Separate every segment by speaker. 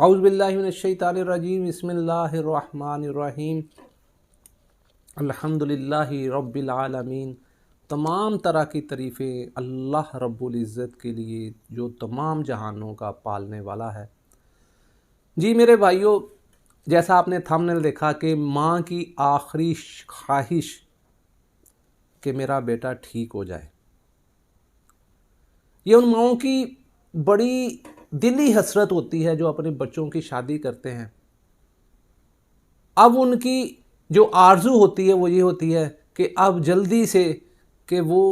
Speaker 1: औज़ुबिल्लाहि मिनश्शैतानिर्रजीम बिस्मिल्लाहिर्रहमानिर्रहीम अल्हम्दुलिल्लाहि रब्बिल आलमीन। तमाम तरह की तारीफ़ें अल्लाह रब्बुल इज़्ज़त के लिए जो तमाम जहानों का पालने वाला है। जी मेरे भाइयों, जैसा आपने थंबनेल देखा कि माँ की आखिरी ख्वाहिश कि मेरा बेटा ठीक हो जाए, ये उन माँओं की बड़ी दिली हसरत होती है जो अपने बच्चों की शादी करते हैं। अब उनकी जो आरज़ू होती है वो ये होती है कि अब जल्दी से कि वो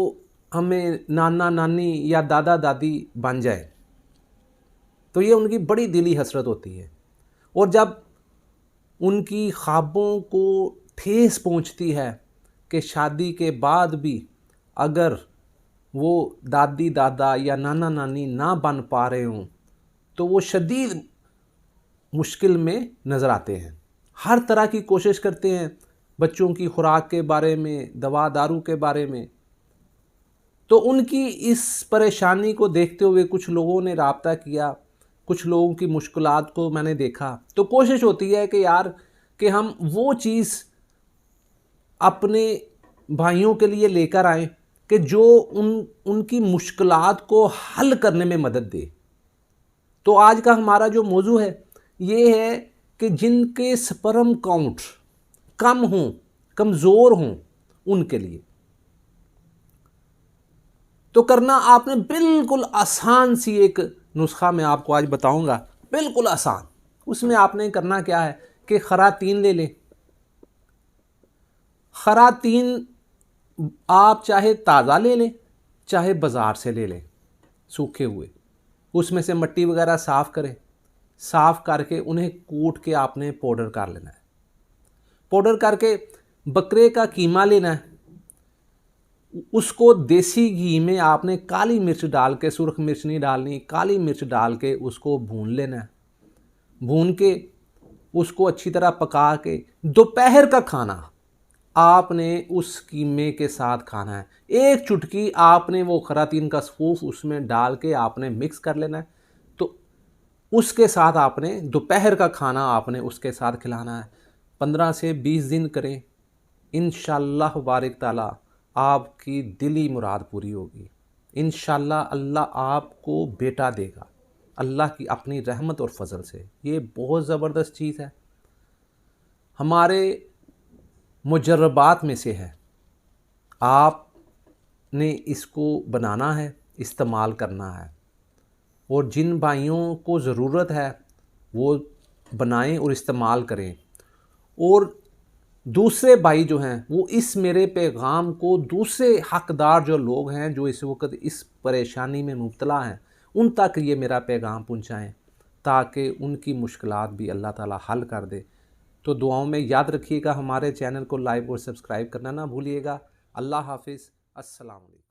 Speaker 1: हमें नाना नानी या दादा दादी बन जाए। तो ये उनकी बड़ी दिली हसरत होती है। और जब उनकी ख्वाबों को ठेस पहुंचती है कि शादी के बाद भी अगर वो दादी दादा या नाना नानी ना बन पा रहे हों तो वो शदीद मुश्किल में नज़र आते हैं। हर तरह की कोशिश करते हैं बच्चों की खुराक के बारे में, दवा दारू के बारे में। तो उनकी इस परेशानी को देखते हुए कुछ लोगों ने राब्ता किया, कुछ लोगों की मुश्किलात को मैंने देखा। तो कोशिश होती है कि यार कि हम वो चीज़ अपने भाइयों के लिए लेकर आएँ कि जो उनकी मुश्किलात को हल करने में मदद दे। तो आज का हमारा जो मौजू है ये है कि जिनके स्पर्म काउंट कम हों, कमज़ोर हों, उनके लिए तो करना आपने बिल्कुल आसान सी एक नुस्खा मैं आपको आज बताऊंगा, बिल्कुल आसान। उसमें आपने करना क्या है कि खरातीन ले लें। खरातीन आप चाहे ताज़ा ले लें, चाहे बाज़ार से ले लें सूखे हुए। उसमें से मिट्टी वगैरह साफ़ करें। साफ़ करके उन्हें कूट के आपने पाउडर कर लेना है। पाउडर करके बकरे का कीमा लेना है। उसको देसी घी में आपने काली मिर्च डाल के, सुर्ख मिर्च नहीं डालनी, काली मिर्च डाल के उसको भून लेना है। भून के उसको अच्छी तरह पका के दोपहर का खाना आपने उस कीमे के साथ खाना है। एक चुटकी आपने वो खरातीन का सूफ उसमें डाल के आपने मिक्स कर लेना है। तो उसके साथ आपने दोपहर का खाना आपने उसके साथ खिलाना है। 15 से 20 दिन करें, इंशाअल्लाह बारिक ताला आपकी दिली मुराद पूरी होगी। इंशाअल्लाह अल्लाह आपको बेटा देगा, अल्लाह की अपनी रहमत और फजल से। ये बहुत ज़बरदस्त चीज़ है, हमारे मुजर्रबात में से है। आपने इसको बनाना है, इस्तेमाल करना है। और जिन भाइयों को ज़रूरत है वो बनाएं और इस्तेमाल करें। और दूसरे भाई जो हैं वो इस मेरे पैगाम को दूसरे हकदार जो लोग हैं जो इस वक्त इस परेशानी में मुब्तला हैं उन तक ये मेरा पैगाम पहुंचाएं ताकि उनकी मुश्किलात भी अल्लाह ताला हल कर दे। तो दुआओं में याद रखिएगा, हमारे चैनल को लाइक और सब्सक्राइब करना ना भूलिएगा। अल्लाह हाफिज़, अस्सलाम वालेकुम।